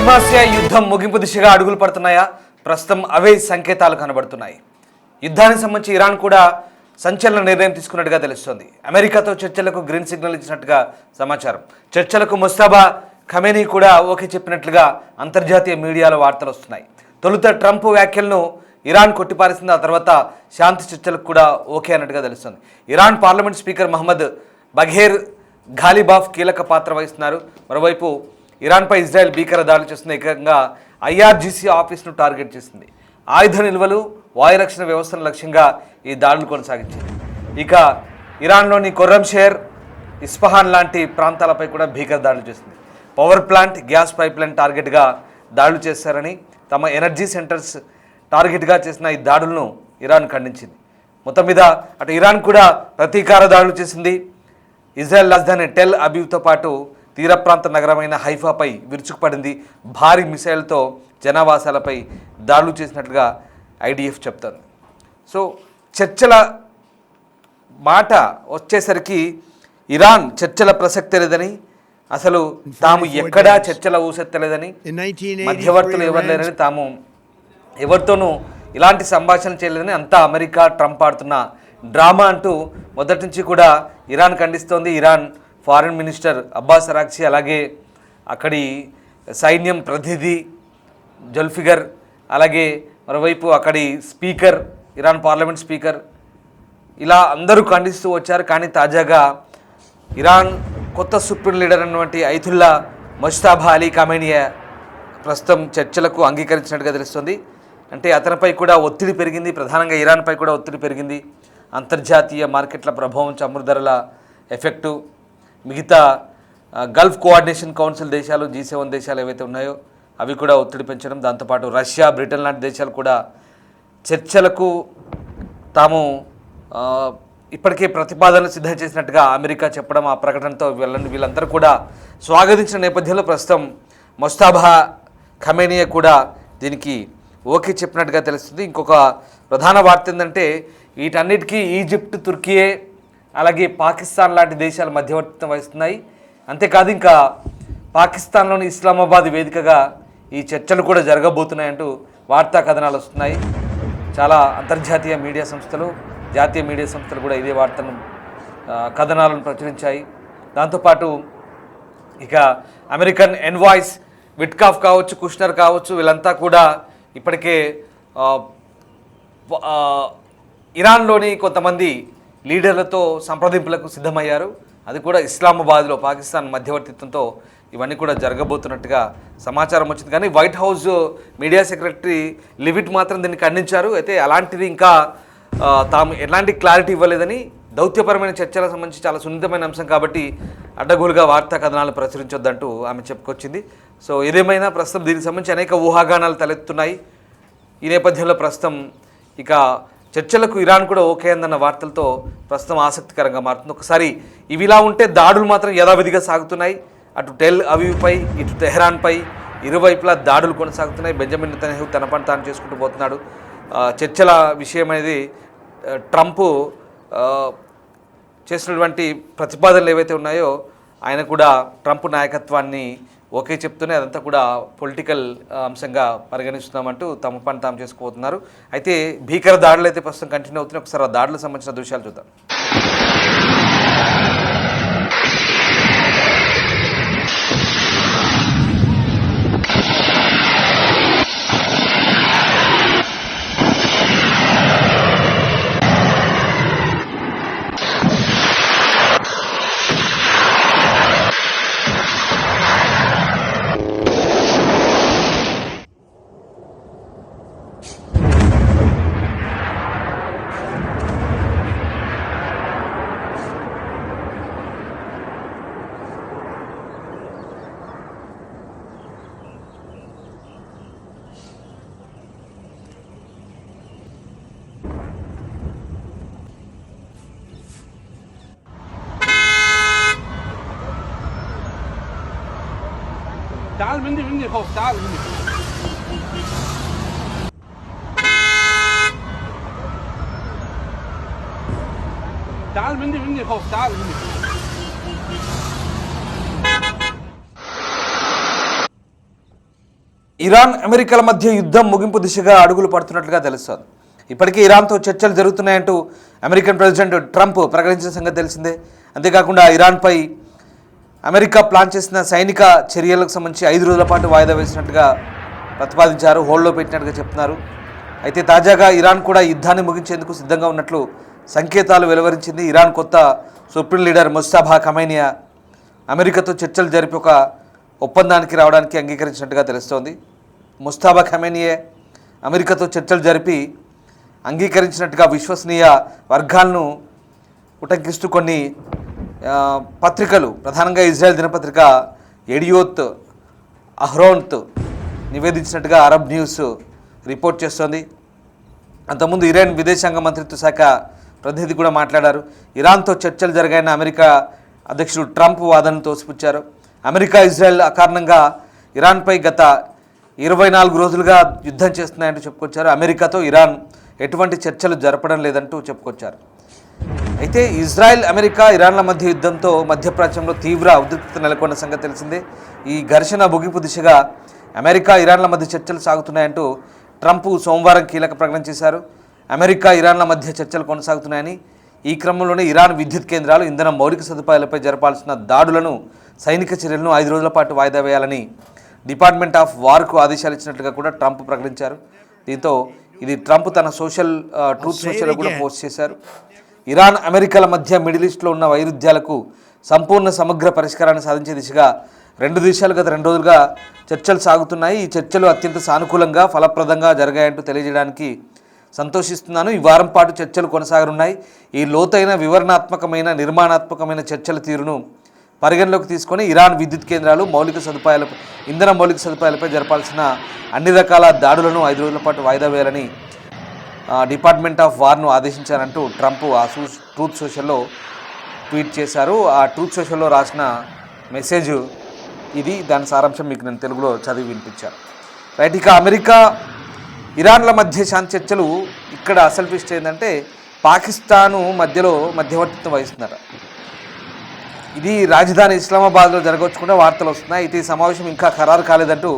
పశ్చిమాసియా యుద్ధం ముగింపు దిశగా అడుగులు పడుతున్నాయా? ప్రస్తుతం అవే సంకేతాలు కనబడుతున్నాయి. యుద్ధానికి సంబంధించి ఇరాన్ కూడా సంచలన నిర్ణయం తీసుకున్నట్టుగా తెలుస్తోంది. అమెరికాతో చర్చలకు గ్రీన్ సిగ్నల్ ఇచ్చినట్టుగా సమాచారం. చర్చలకు ముస్తాబా ఖమేనీ కూడా ఓకే చెప్పినట్లుగా అంతర్జాతీయ మీడియాలో వార్తలు వస్తున్నాయి. తొలుత ట్రంప్ వ్యాఖ్యలను ఇరాన్ కొట్టిపారేసింది. ఆ తర్వాత శాంతి చర్చలకు కూడా ఓకే అన్నట్టుగా తెలుస్తుంది. ఇరాన్ పార్లమెంట్ స్పీకర్ మహమ్మద్ బఘేర్ ఘాలిబాఫ్ కీలక పాత్ర వహిస్తున్నారు. మరోవైపు ఇరాన్పై ఇజ్రాయెల్ భీకర దాడులు చేస్తున్న ఏకంగా ఐఆర్జీసీ ఆఫీస్ను టార్గెట్ చేసింది. ఆయుధ నిల్వలు, వాయురక్షణ వ్యవస్థను లక్ష్యంగా ఈ దాడులు కొనసాగించింది. ఇక ఇరాన్లోని ఖొర్రంషేర్, ఇస్ఫహాన్ లాంటి ప్రాంతాలపై కూడా భీకర దాడులు చేసింది. పవర్ ప్లాంట్, గ్యాస్ పైప్లైన్ టార్గెట్గా దాడులు చేశారని, తమ ఎనర్జీ సెంటర్స్ టార్గెట్గా చేసిన ఈ దాడులను ఇరాన్ ఖండించింది. మొత్తం మీద అటు ఇరాన్ కూడా ప్రతీకార దాడులు చేసింది. ఇజ్రాయెల్ రాజధాని టెల్ అబీవ్తో పాటు తీర ప్రాంత నగరమైన హైఫాపై విరుచుకుపడింది. భారీ మిసైల్తో జనావాసాలపై దాడులు చేసినట్లుగా ఐడిఎఫ్ చెప్తోంది. సో చర్చల మాట వచ్చేసరికి ఇరాన్ చర్చల ప్రసక్తి లేదని, అసలు తాము ఎక్కడా చర్చల ఊసెత్తలేదని, మధ్యవర్తులు ఎవరు లేరని, తాము ఎవరితోనూ ఇలాంటి సంభాషణ చేయలేదని, అంతా అమెరికా ట్రంప్ ఆడుతున్న డ్రామా అంటూ మొదటి నుంచి కూడా ఇరాన్ ఖండిస్తోంది. Iran foreign minister Abbas Araghchi, అలాగే అక్కడి సైన్యం ప్రతినిధి జుల్ఫికర్, అలాగే మరోవైపు అక్కడి స్పీకర్, ఇరాన్ పార్లమెంట్ స్పీకర్, ఇలా అందరూ ఖండిస్తూ వచ్చారు. కానీ తాజాగా ఇరాన్ కొత్త సుప్రీం లీడర్ అన్నటువంటి ఐతుల్లా ముజ్తబా అలీ ఖమేనీ ప్రస్తుతం చర్చలకు అంగీకరించినట్టుగా తెలుస్తుంది. అంటే అతనిపై కూడా ఒత్తిడి పెరిగింది, ప్రధానంగా ఇరాన్పై కూడా ఒత్తిడి పెరిగింది. అంతర్జాతీయ మార్కెట్ల ప్రభావం, చమురు ధరల ఎఫెక్టు, మిగతా గల్ఫ్ కోఆర్డినేషన్ కౌన్సిల్ దేశాలు, G7 దేశాలు ఏవైతే ఉన్నాయో అవి కూడా ఒత్తిడి పెంచడం, దాంతోపాటు రష్యా, బ్రిటన్ లాంటి దేశాలు కూడా చర్చలకు తాము ఇప్పటికే ప్రతిపాదనలు సిద్ధం చేసినట్టుగా అమెరికా చెప్పడం, ఆ ప్రకటనతో వీళ్ళందరూ కూడా స్వాగతించిన నేపథ్యంలో ప్రస్తుతం ముజ్తబా ఖమేనీ కూడా దీనికి ఓకే చెప్పినట్టుగా తెలుస్తుంది. ఇంకొక ప్రధాన వార్త ఏంటంటే వీటన్నిటికీ ఈజిప్ట్, తుర్కీయే, అలాగే పాకిస్తాన్ లాంటి దేశాలు మధ్యవర్తిత్వం వహిస్తున్నాయి. అంతేకాదు ఇంకా పాకిస్తాన్లోని ఇస్లామాబాద్ వేదికగా ఈ చర్చలు కూడా జరగబోతున్నాయంటూ వార్తా కథనాలు వస్తున్నాయి. చాలా అంతర్జాతీయ మీడియా సంస్థలు, జాతీయ మీడియా సంస్థలు కూడా ఇదే వార్తను కథనాలను ప్రచురించాయి. దాంతోపాటు ఇక అమెరికన్ ఎన్వాయిస్, విట్కాఫ్ కావచ్చు, కుష్నర్ కావచ్చు, వీళ్ళంతా కూడా ఇప్పటికే ఇరాన్లోని కొంతమంది లీడర్లతో సంప్రదింపులకు సిద్ధమయ్యారు. అది కూడా ఇస్లామాబాద్లో పాకిస్తాన్ మధ్యవర్తిత్వంతో ఇవన్నీ కూడా జరగబోతున్నట్టుగా సమాచారం వచ్చింది. కానీ white house media secretary leave it మాత్రం దీన్ని ఖండించారు. అయితే అలాంటిది ఇంకా తాము ఎలాంటి క్లారిటీ ఇవ్వలేదని, దౌత్యపరమైన చర్చలకు సంబంధించి చాలా సున్నితమైన అంశం కాబట్టి అడ్డగోలుగా వార్తా కథనాలు ప్రచురించొద్దంటూ ఆమె చెప్పుకొచ్చింది. సో ఏదేమైనా ప్రస్తుతం దీనికి సంబంధించి అనేక ఊహాగానాలు తలెత్తున్నాయి. ఈ నేపథ్యంలో ప్రస్తుతం ఇక చర్చలకు ఇరాన్ కూడా ఓకే అందన్న వార్తలతో ప్రస్తుతం ఆసక్తికరంగా మారుతుంది. ఒకసారి ఇవిలా ఉంటే దాడులు మాత్రం యథావిధిగా సాగుతున్నాయి. అటు టెల్ అవీవ్పై, ఇటు తెహ్రాన్పై ఇరువైపులా దాడులు కొనసాగుతున్నాయి. బెంజమిన్ నెతన్యాహు తన పని తాను చేసుకుంటూ పోతున్నాడు. చర్చల విషయం అనేది ట్రంప్ చేసినటువంటి ప్రతిపాదనలు ఏవైతే ఉన్నాయో ఆయన కూడా ట్రంప్ నాయకత్వాన్ని ఓకే చెప్తూనే అదంతా కూడా పొలిటికల్ అంశంగా పరిగణిస్తున్నామంటూ తమ పని తాము చేసుకుపోతున్నారు. అయితే భీకర దాడులు అయితే ప్రస్తుతం కంటిన్యూ అవుతున్నాయి. ఒకసారి ఆ దాడులకు సంబంధించిన దృశ్యాలు చూద్దాం. تعال مني فوق، تعال مني تعال مني فوق، تعال مني. ఇరాన్ అమెరికాల మధ్య యుద్ధం ముగింపు దిశగా అడుగులు పడుతున్నట్లుగా తెలుస్తోంది. ఇప్పటికే ఇరాన్తో చర్చలు జరుగుతున్నాయంటూ అమెరికన్ ప్రెసిడెంట్ ట్రంప్ ప్రకటించిన సంగతి తెలిసిందే. అంతేకాకుండా ఇరాన్పై అమెరికా ప్లాన్ చేసిన సైనిక చర్యలకు సంబంధించి 5 రోజుల పాటు వాయిదా వేసినట్టుగా ప్రతిపాదించారు, హోల్డ్లో పెట్టినట్టుగా చెప్తున్నారు. అయితే తాజాగా ఇరాన్ కూడా యుద్ధాన్ని ముగించేందుకు సిద్ధంగా ఉన్నట్లు సంకేతాలు వెలువరించింది. ఇరాన్ కొత్త సుప్రీం లీడర్ ముస్తాఫా ఖమైనీ అమెరికాతో చర్చలు జరిపి ఒక ఒప్పందానికి రావడానికి అంగీకరించినట్టుగా తెలుస్తోంది. ముస్తాఫా ఖమైనీయే అమెరికాతో చర్చలు జరిపి అంగీకరించినట్టుగా విశ్వసనీయ వర్గాలను ఉటంకిస్తూ కొన్ని పత్రికలు, ప్రధానంగా ఇజ్రాయెల్ దినపత్రిక ఎడియోత్ అహ్రోన్త్ నివేదించినట్టుగా అరబ్ న్యూస్ రిపోర్ట్ చేస్తోంది. అంతకుముందు ఇరాన్ విదేశాంగ మంత్రిత్వ శాఖ ప్రతినిధి కూడా మాట్లాడారు. ఇరాన్తో చర్చలు జరిగాయన్న అమెరికా అధ్యక్షుడు ట్రంప్ వాదనను తోసిపుచ్చారు. అమెరికా ఇజ్రాయెల్ కారణంగా ఇరాన్పై గత 24 రోజులుగా యుద్ధం చేస్తున్నాయంటూ చెప్పుకొచ్చారు. అమెరికాతో ఇరాన్ ఎటువంటి చర్చలు జరపడం లేదంటూ చెప్పుకొచ్చారు. అయితే ఇజ్రాయెల్, అమెరికా, ఇరాన్ల మధ్య యుద్ధంతో మధ్యప్రాచ్యంలో తీవ్ర ఉద్రిక్తత నెలకొన్న సంగతి తెలిసిందే. ఈ ఘర్షణ ముగింపు దిశగా అమెరికా, ఇరాన్ల మధ్య చర్చలు సాగుతున్నాయంటూ ట్రంప్ సోమవారం కీలక ప్రకటన చేశారు. అమెరికా, ఇరాన్ల మధ్య చర్చలు కొనసాగుతున్నాయని, ఈ క్రమంలోనే ఇరాన్ విద్యుత్ కేంద్రాలు, ఇంధన మౌలిక సదుపాయాలపై జరపాల్సిన దాడులను, సైనిక చర్యలను 5 రోజుల పాటు వాయిదా వేయాలని డిపార్ట్మెంట్ ఆఫ్ వార్కు ఆదేశాలు ఇచ్చినట్లుగా కూడా ట్రంప్ ప్రకటించారు. దీంతో ఇది ట్రంప్ తన ట్రూత్ సోషల్లో కూడా పోస్ట్ చేశారు. ఇరాన్, అమెరికాల మధ్య మిడిల్ ఈస్ట్లో ఉన్న వైరుధ్యాలకు సంపూర్ణ సమగ్ర పరిష్కారాన్ని సాధించే దిశగా 2 దేశాలు గత 2 రోజులుగా చర్చలు సాగుతున్నాయి. ఈ చర్చలు అత్యంత సానుకూలంగా, ఫలప్రదంగా జరిగాయంటూ తెలియజేయడానికి సంతోషిస్తున్నాను. ఈ వారం పాటు చర్చలు కొనసాగనున్నాయి. ఈ లోతైన, వివరణాత్మకమైన, నిర్మాణాత్మకమైన చర్చల తీరును పరిగణలోకి తీసుకొని ఇరాన్ విద్యుత్ కేంద్రాలు, ఇంధన మౌలిక సదుపాయాలపై జరపాల్సిన అన్ని రకాల దాడులను 5 రోజుల పాటు వాయిదా వేయాలని డిపార్ట్మెంట్ ఆఫ్ వార్ను ఆదేశించారంటూ ట్రంప్ ఆ ట్రూత్ సోషల్లో ట్వీట్ చేశారు. ఆ ట్రూత్ సోషల్లో రాసిన మెసేజ్ ఇది. దాని సారాంశం మీకు నేను తెలుగులో చదివి వినిపించాను. రైట్, ఇక అమెరికా, ఇరాన్ల మధ్య శాంతి చర్చలు ఇక్కడ అసలు ట్విస్ట్ ఏంటంటే పాకిస్తాను మధ్యలో మధ్యవర్తిత్వం వహిస్తుందట. ఇది రాజధాని ఇస్లామాబాద్లో జరగవచ్చుకుంటే వార్తలు వస్తున్నాయి. అయితే ఈ సమావేశం ఇంకా ఖరారు కాలేదంటూ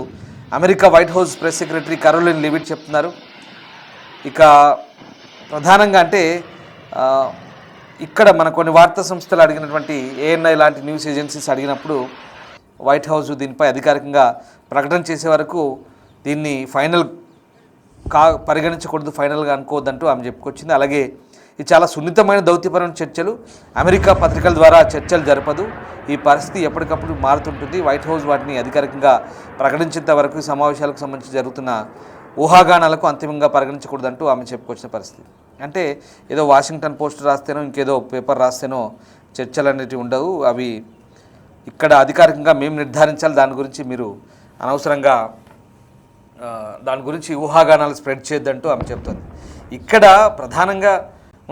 America White House press secretary Karoline Leavitt చెప్తున్నారు. ఇక ప్రధానంగా అంటే ఇక్కడ మన కొన్ని వార్తా సంస్థలు అడిగినటువంటి ఏఎన్ఐ లాంటి న్యూస్ ఏజెన్సీస్ అడిగినప్పుడు వైట్ హౌస్ దీనిపై అధికారికంగా ప్రకటన చేసే వరకు దీన్ని ఫైనల్ పరిగణించకూడదు, ఫైనల్గా అనుకోవద్దంటూ ఆమె చెప్పుకొచ్చింది. అలాగే ఇది చాలా సున్నితమైన దౌత్యపరమైన చర్చలు, అమెరికా పత్రికల ద్వారా చర్చలు జరపదు, ఈ పరిస్థితి ఎప్పటికప్పుడు మారుతుంటుంది, వైట్ హౌస్ వాటిని అధికారికంగా ప్రకటించేంత వరకు ఈ సమావేశాలకు సంబంధించి జరుగుతున్న ఊహాగానాలకు అంతిమంగా పరిగణించకూడదంటూ ఆమె చెప్పుకొచ్చిన పరిస్థితి. అంటే ఏదో వాషింగ్టన్ పోస్ట్ రాస్తేనో ఇంకేదో పేపర్ రాస్తేనో చర్చలు అనేటివి ఉండవు, అవి ఇక్కడ అధికారికంగా మేము నిర్ధారించాలి, దాని గురించి మీరు అనవసరంగా దాని గురించి ఊహాగానాలు స్ప్రెడ్ చేయొద్దంటూ ఆమె చెప్తుంది. ఇక్కడ ప్రధానంగా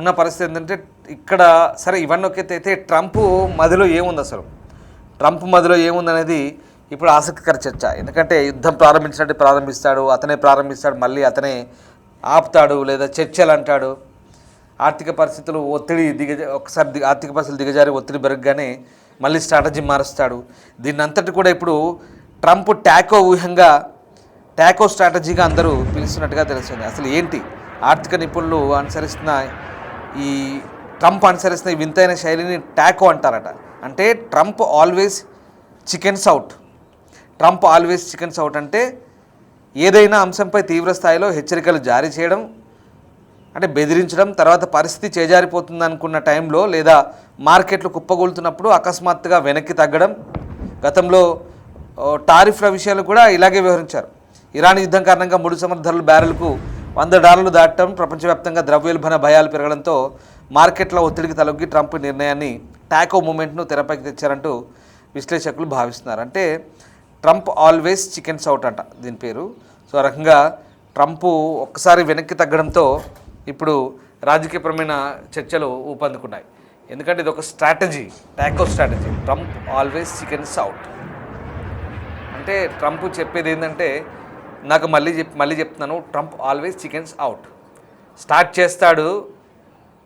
ఉన్న పరిస్థితి ఏంటంటే ఇక్కడ సరే ఇవన్నీ అయితే ట్రంప్ మధ్యలో ఏముంది, అసలు ట్రంప్ మధ్యలో ఏముందనేది ఇప్పుడు ఆసక్తికర చర్చ. ఎందుకంటే యుద్ధం ప్రారంభించినట్టు ప్రారంభిస్తాడు, అతనే ప్రారంభిస్తాడు, మళ్ళీ అతనే ఆపుతాడు, లేదా చర్చలు అంటాడు. ఆర్థిక పరిస్థితులు ఒకసారి ఆర్థిక పరిస్థితులు దిగజారి ఒత్తిడి పెరగగానే మళ్ళీ స్ట్రాటజీ మారుస్తాడు. దీన్ని అంతటి కూడా ఇప్పుడు ట్రంప్ టాకో స్ట్రాటజీగా అందరూ పిలుస్తున్నట్టుగా తెలుస్తుంది. అసలు ఏంటి ఆర్థిక నిపుణులు ఈ ట్రంప్ అనుసరిస్తున్న ఈ వింతైన శైలిని టాకో అంటారట. అంటే ట్రంప్ ఆల్వేస్ చికెన్స్ అవుట్. అంటే ఏదైనా అంశంపై తీవ్ర స్థాయిలో హెచ్చరికలు జారీ చేయడం, అంటే బెదిరించడం, తర్వాత పరిస్థితి చేజారిపోతుంది అనుకున్న టైంలో లేదా మార్కెట్లు కుప్పగొలుతున్నప్పుడు అకస్మాత్తుగా వెనక్కి తగ్గడం. గతంలో టారిఫ్ల విషయాలు కూడా ఇలాగే వ్యవహరించారు. ఇరాన్ యుద్ధం కారణంగా ముడి చమురు ధరలు బ్యారెల్కు $100 దాటడం, ప్రపంచవ్యాప్తంగా ద్రవ్యోల్బణ భయాలు పెరగడంతో మార్కెట్ల ఒత్తిడికి తలొగ్గి ట్రంప్ నిర్ణయాన్ని టాకో మూమెంట్ను తెరపైకి తెచ్చారంటూ విశ్లేషకులు భావిస్తున్నారు. అంటే ట్రంప్ ఆల్వేస్ చికెన్స్ అవుట్ అంట దీని పేరు. సో ఆ రకంగా ట్రంప్ ఒక్కసారి వెనక్కి తగ్గడంతో ఇప్పుడు రాజకీయపరమైన చర్చలు ఊపందుకున్నాయి. ఎందుకంటే ఇది ఒక strategy, Taco strategy. Trump always chickens out అంటే ట్రంప్ చెప్పేది ఏంటంటే, నాకు మళ్ళీ చెప్తున్నాను, Trump always chickens out. Start చేస్తాడు,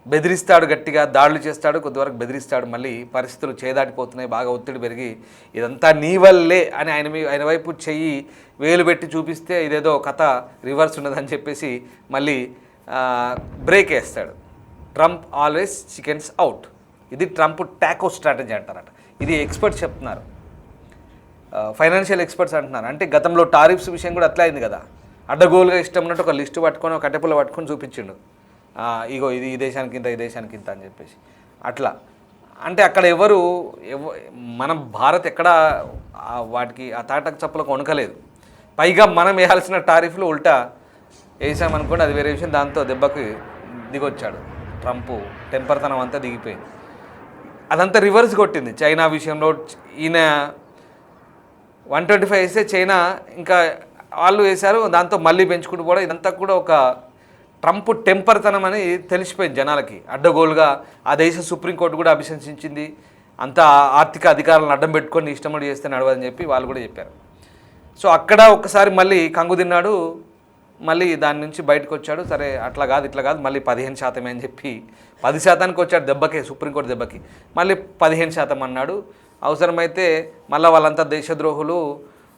బెదిరిస్తాడు, గట్టిగా దాడులు చేస్తాడు, కొద్దివరకు బెదిరిస్తాడు. మళ్ళీ పరిస్థితులు చేదాటిపోతున్నాయి, బాగా ఒత్తిడి పెరిగి ఇదంతా నీ వల్లే అని ఆయన వైపు చెయ్యి వేలు పెట్టి చూపిస్తే ఇదేదో కథ రివర్స్ ఉన్నదని చెప్పేసి మళ్ళీ బ్రేక్ వేస్తాడు. Trump always chickens out. ఇది ట్రంప్ టాకో స్ట్రాటజీ అంటారట. ఇది ఎక్స్పర్ట్స్ చెప్తున్నారు, ఫైనాన్షియల్ ఎక్స్పర్ట్స్ అంటున్నారు. అంటే గతంలో టారిఫ్స్ విషయం కూడా అట్లా అయింది కదా, అడ్డగోలుగా ఇష్టం ఉన్నట్టు ఒక లిస్టు పట్టుకొని ఒక కట్టెపుల్ల పట్టుకొని చూపించిండు, ఇగో ఇది ఈ దేశానికి ఇంత, ఈ దేశానికి ఇంత అని చెప్పేసి. అట్లా అంటే అక్కడ మన భారత్ ఎక్కడ వాటికి ఆ తాటకు చప్పులకు వణకలేదు. పైగా మనం వేయాల్సిన టారిఫ్లు ఉల్టా వేసామనుకోండి, అది వేరే విషయం. దాంతో దెబ్బకి దిగొచ్చాడు ట్రంప్, టెంపర్తనం అంతా దిగిపోయింది. అదంతా రివర్స్ కొట్టింది. చైనా విషయంలో ఈయన 125 వేస్తే చైనా ఇంకా వాళ్ళు వేశారు, దాంతో మళ్ళీ పెంచుకుంటూ పోవడం. ఇదంతా కూడా ఒక ట్రంప్ టెంపర్తనం అని తెలిసిపోయింది జనాలకి. అడ్డగోలుగా ఆ దేశ సుప్రీంకోర్టు కూడా అభిశంసించింది, అంతా ఆర్థిక అధికారులను అడ్డం పెట్టుకొని ఇష్టమడి చేస్తే నడవదని చెప్పి వాళ్ళు కూడా చెప్పారు. సో అక్కడ ఒక్కసారి మళ్ళీ కంగు తిన్నాడు, మళ్ళీ దాని నుంచి బయటకు వచ్చాడు. సరే అట్లా కాదు ఇట్లా కాదు, మళ్ళీ 15% అని చెప్పి 10%కి వచ్చాడు దెబ్బకే, సుప్రీంకోర్టు దెబ్బకి. మళ్ళీ 15% అన్నాడు. అవసరమైతే మళ్ళీ వాళ్ళంతా దేశద్రోహులు,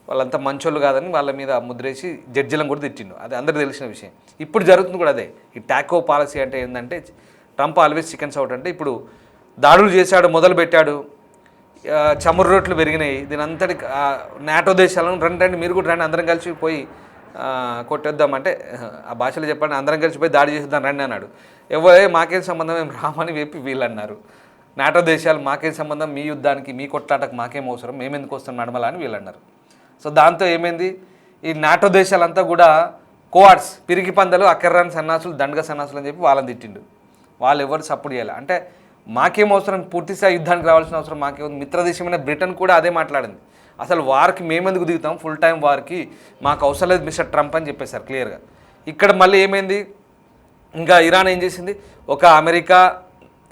వాళ్ళంతా మంచోళ్ళు కాదని వాళ్ళ మీద ముద్రేసి జడ్జిలను కూడా తిట్టిండు. అది అందరికీ తెలిసిన విషయం. ఇప్పుడు జరుగుతుంది కూడా అదే. ఈ టాకో పాలసీ అంటే ఏంటంటే ట్రంప్ ఆల్వేస్ చికెన్స్ అవుట్. అంటే ఇప్పుడు దాడులు చేశాడు, మొదలు పెట్టాడు, చమురు రేట్లు పెరిగినాయి, దీని అంతటి నాటో దేశాలను రండి మీరు కూడా రండి, అందరం కలిసి పోయి కొట్టేద్దామంటే ఆ భాషలో చెప్పండి, అందరం కలిసి పోయి దాడి చేసేద్దాం రండి అన్నాడు. మాకేం సంబంధం, మేము రామని చెప్పి వీళ్ళు అన్నారు. నాటో దేశాలు మాకేం సంబంధం, మీ యుద్ధానికి మీ కొట్లాటకు మాకేం అవసరం, మేమెందుకు వస్తాం నడమలా అని వీళ్ళు అన్నారు. సో దాంతో ఏమైంది, ఈ నాటో దేశాలంతా కూడా కోవార్డ్స్, పిరికి పందలు, అకెర్రాని సన్నాసులు, దండగ సన్నాసులు అని చెప్పి వాళ్ళని తిట్టిండు. వాళ్ళు ఎవరు సపోర్ట్ చేయాలి అంటే మాకేం అవసరం, పూర్తిస్థాయి యుద్ధానికి రావాల్సిన అవసరం మాకేముంది. మిత్రదేశమైన బ్రిటన్ కూడా అదే మాట్లాడింది. అసలు వార్కి మేమెందుకు దిగుతాం, ఫుల్ టైం వార్కి మాకు అవసరం లేదు మిస్టర్ ట్రంప్ అని చెప్పేశారు క్లియర్గా. ఇక్కడ మళ్ళీ ఏమైంది, ఇంకా ఇరాన్ ఏం చేసింది, ఒక అమెరికా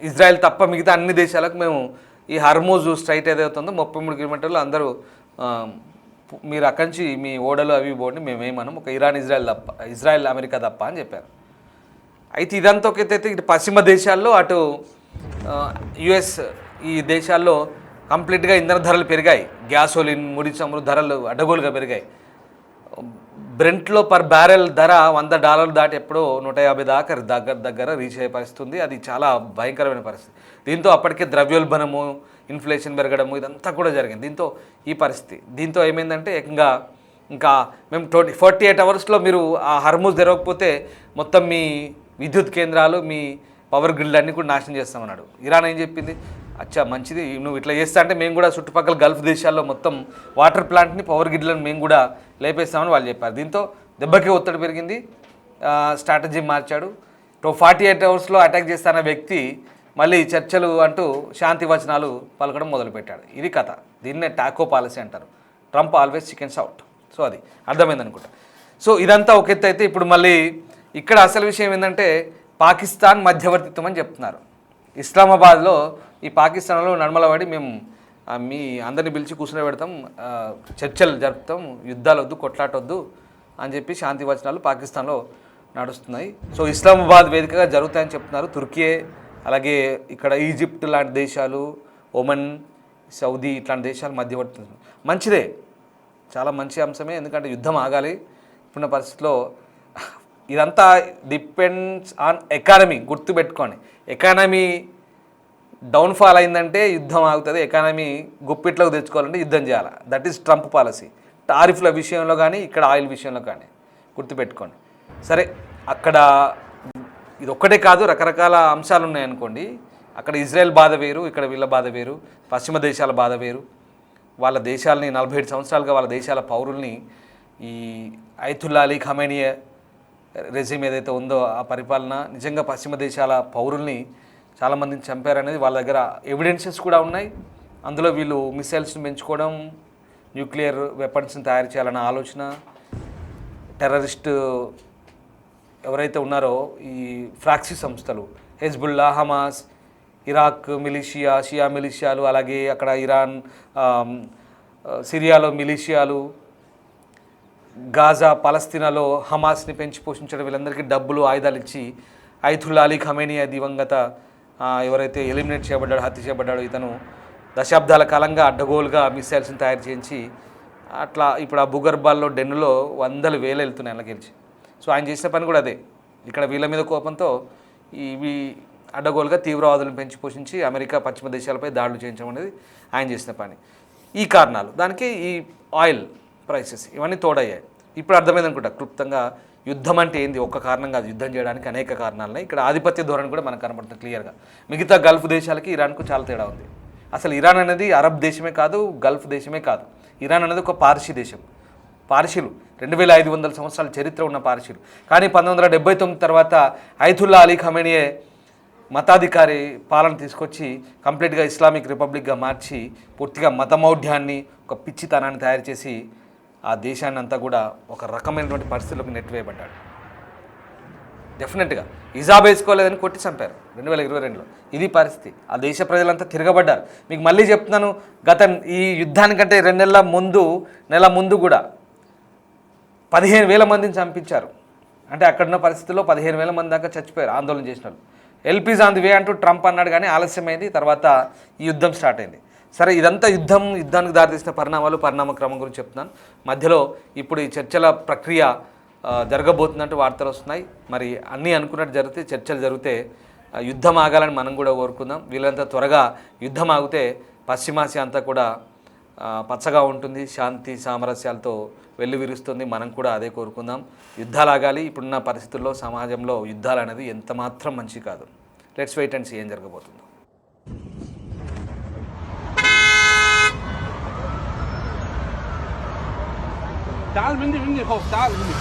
ఇజ్రాయెల్ తప్ప మిగతా అన్ని దేశాలకు మేము ఈ హర్మోజ్ స్ట్రైట్ ఏదైతుందో 33 కిలోమీటర్లు అందరూ మీరు అక్కడి నుంచి మీ ఓడలు అవి పోండి, మేమేమనం, ఒక ఇజ్రాయెల్ అమెరికా తప్ప అని చెప్పారు. అయితే ఇదంతా ఒకటైతే ఇటు పశ్చిమ దేశాల్లో, అటు యుఎస్, ఈ దేశాల్లో కంప్లీట్గా ఇంధన ధరలు పెరిగాయి. గ్యాసోలిన్, ముడి చమురు ధరలు అడ్డగోలుగా పెరిగాయి. బ్రెంట్లో పర్ బ్యారెల్ ధర $100 దాటి ఎప్పుడో 150 దాకా దగ్గర రీచ్ అయ్యే పరిస్థితి ఉంది. అది చాలా భయంకరమైన పరిస్థితి. దీంతో అప్పటికే ద్రవ్యోల్బణము, ఇన్ఫ్లేషన్ పెరగడము ఇదంతా కూడా జరిగింది. ఈ పరిస్థితి దీంతో ఏమైందంటే ఇంకా మేము 48 అవర్స్లో మీరు ఆ హర్మూజ్ తెరవకపోతే మొత్తం మీ విద్యుత్ కేంద్రాలు, మీ పవర్ గ్రిడ్ అన్నీ కూడా నాశనం చేస్తామన్నాడు. ఇరాన్ ఏం చెప్పింది, అచ్చా మంచిది, నువ్వు ఇట్లా చేస్తా అంటే మేము కూడా చుట్టుపక్కల గల్ఫ్ దేశాల్లో మొత్తం వాటర్ ప్లాంట్ని, పవర్ గ్రిడ్లను మేము కూడా లేపేస్తామని వాళ్ళు చెప్పారు. దీంతో దెబ్బకి ఒత్తిడి పెరిగింది, స్ట్రాటజీ మార్చాడు. 48 అవర్స్లో అటాక్ చేస్తాన వ్యక్తి మళ్ళీ చర్చలు అంటూ శాంతి వచనాలు పలకడం మొదలుపెట్టాడు. ఇది కథ. దీన్నే టాకో పాలసీ అంటారు. Trump always chickens out. So అది అర్థమైంది అనుకుంటా. సో ఇదంతా ఒక ఎత్తు అయితే ఇప్పుడు మళ్ళీ ఇక్కడ అసలు విషయం ఏంటంటే పాకిస్తాన్ మధ్యవర్తిత్వం అని చెప్తున్నారు. ఇస్లామాబాద్లో ఈ పాకిస్తాన్లో నడమలవాడి మేము మీ అందరినీ పిలిచి కూర్చుని పెడతాం, చర్చలు జరుపుతాం, యుద్ధాలు వద్దు, కొట్లాటొద్దు అని చెప్పి శాంతి వచనాలు పాకిస్తాన్లో నడుస్తున్నాయి. సో ఇస్లామాబాద్ వేదికగా జరుగుతాయని చెప్తున్నారు. తుర్కీ, అలాగే ఇక్కడ ఈజిప్ట్ లాంటి దేశాలు, ఒమన్, సౌదీ ఇట్లాంటి దేశాలు మధ్యవర్తిత్వం మంచిదే, చాలా మంచి అంశమే. ఎందుకంటే యుద్ధం ఆగాలి ఇప్పుడున్న పరిస్థితిలో. ఇదంతా డిపెండ్స్ ఆన్ ఎకానమీ, గుర్తుపెట్టుకోండి. ఎకానమీ డౌన్ఫాల్ అయిందంటే యుద్ధం ఆగుతుంది. ఎకానమీ గుప్పిట్లోకి తెచ్చుకోవాలంటే యుద్ధం చేయాలి. That is Trump policy. టారిఫ్ల విషయంలో కానీ, ఇక్కడ ఆయిల్ విషయంలో కానీ గుర్తుపెట్టుకోండి. సరే, అక్కడ ఇది ఒక్కటే కాదు, రకరకాల అంశాలు ఉన్నాయనుకోండి. అక్కడ ఇజ్రాయెల్ బాధ వేరు, ఇక్కడ వీళ్ళ బాధ వేరు, పశ్చిమ దేశాల బాధ వేరు. వాళ్ళ దేశాలని 47 సంవత్సరాలుగా వాళ్ళ దేశాల పౌరుల్ని ఈ అయతుల్లా అలీ ఖమేనీ రెజిమ్ ఏదైతే ఉందో ఆ పరిపాలన నిజంగా పశ్చిమ దేశాల పౌరుల్ని చాలామందిని చంపారనేది వాళ్ళ దగ్గర ఎవిడెన్సెస్ కూడా ఉన్నాయి. అందులో వీళ్ళు మిసైల్స్ని పెంచుకోవడం, న్యూక్లియర్ వెపన్స్ని తయారు చేయాలన్న ఆలోచన, టెర్రరిస్ట్ ఎవరైతే ఉన్నారో ఈ ఫ్రాక్సీ సంస్థలు, హెజ్బుల్లా, హమాస్, ఇరాక్ మిలిషియా, షియా మిలిషియాలు, అలాగే అక్కడ ఇరాన్, సిరియాలో మిలిషియాలు, గాజా, పలస్తీనాలో హమాస్ని పెంచి పోషించడం, వీళ్ళందరికీ డబ్బులు, ఆయుధాలు ఇచ్చి అయతుల్లా అలీ ఖమేనియా దివంగత ఎవరైతే ఎలిమినేట్ చేయబడ్డాడో, హత్య చేయబడ్డాడో, ఇతను దశాబ్దాల కాలంగా అడ్డగోలుగా మిసైల్స్ని తయారు చేయించి అట్లా ఇప్పుడు ఆ భూగర్భాల్లో డెన్నులో వందలు వేలు వెళ్తున్నాయి అలా గెలిచి. సో ఆయన చేసిన పని కూడా అదే. ఇక్కడ వీళ్ళ మీద కోపంతో ఇవి అడ్డగోలుగా తీవ్రవాదులను పెంచి పోషించి అమెరికా పశ్చిమ దేశాలపై దాడులు చేయించడం అనేది ఆయన చేసిన పని. ఈ కారణాలు దానికి ఈ ఆయిల్ ప్రైసెస్ ఇవన్నీ తోడయ్యాయి. ఇప్పుడు అర్థమైంది అనుకుంటా క్లుప్తంగా యుద్ధం అంటే ఏంది, ఒక్క కారణం కాదు, యుద్ధం చేయడానికి అనేక కారణాలున్నాయి. ఇక్కడ ఆధిపత్య ధోరణి కూడా మనకు కనబడుతుంది క్లియర్గా. మిగతా గల్ఫ్ దేశాలకి ఇరాన్కు చాలా తేడా ఉంది. అసలు ఇరాన్ అనేది అరబ్ దేశమే కాదు, గల్ఫ్ దేశమే కాదు. ఇరాన్ అనేది ఒక పార్సీ దేశం. పార్సీలు 2500 సంవత్సరాల చరిత్ర ఉన్న పార్సీలు. కానీ 1979 తర్వాత అయతుల్లా అలీ ఖమేనియే మతాధికారి పాలన తీసుకొచ్చి కంప్లీట్గా ఇస్లామిక్ రిపబ్లిక్గా మార్చి పూర్తిగా మతమౌఢ్యాన్ని, ఒక పిచ్చితనాన్ని తయారు చేసి ఆ దేశాన్ని అంతా కూడా ఒక రకమైనటువంటి పరిస్థితులకు నెట్టివేయబడ్డాడు. డెఫినెట్గా హిజాబ్ వేసుకోలేదని కొట్టి చంపారు 2022లో. ఇది పరిస్థితి. ఆ దేశ ప్రజలంతా తిరగబడ్డారు. మీకు మళ్ళీ చెప్తున్నాను, ఈ యుద్ధానికంటే 2 నెల ముందు కూడా 15,000 మందిని చంపించారు. అంటే అక్కడున్న పరిస్థితుల్లో 15,000 మంది దాకా చచ్చిపోయారు ఆందోళన చేసిన వాళ్ళు. ఎల్పీస్ ఆన్ ది వే అంటూ ట్రంప్ అన్నాడు, కానీ ఆలస్యమైంది. తర్వాత ఈ యుద్ధం స్టార్ట్ అయింది. సరే, ఇదంతా యుద్ధానికి దారితీసిన పరిణామ క్రమం గురించి చెప్తున్నాను. మధ్యలో ఇప్పుడు ఈ చర్చల ప్రక్రియ జరగబోతుందంటూ వార్తలు వస్తున్నాయి. మరి అన్నీ అనుకున్నట్టు జరిగితే, చర్చలు జరిగితే యుద్ధం ఆగాలని మనం కూడా కోరుకుందాం. వీళ్ళంతా త్వరగా యుద్ధం ఆగితే పశ్చిమాసియా అంతా కూడా పచ్చగా ఉంటుంది, శాంతి సామరస్యాలతో వెల్లువిరుస్తుంది. మనం కూడా అదే కోరుకుందాం. యుద్ధాలు ఆగాలి. ఇప్పుడున్న పరిస్థితుల్లో సమాజంలో యుద్ధాలు అనేది ఎంత మాత్రం మంచి కాదు. లెట్స్ వెయిట్ అండ్ సీ ఏం జరగబోతుందో. تعال مني خوف تعال مني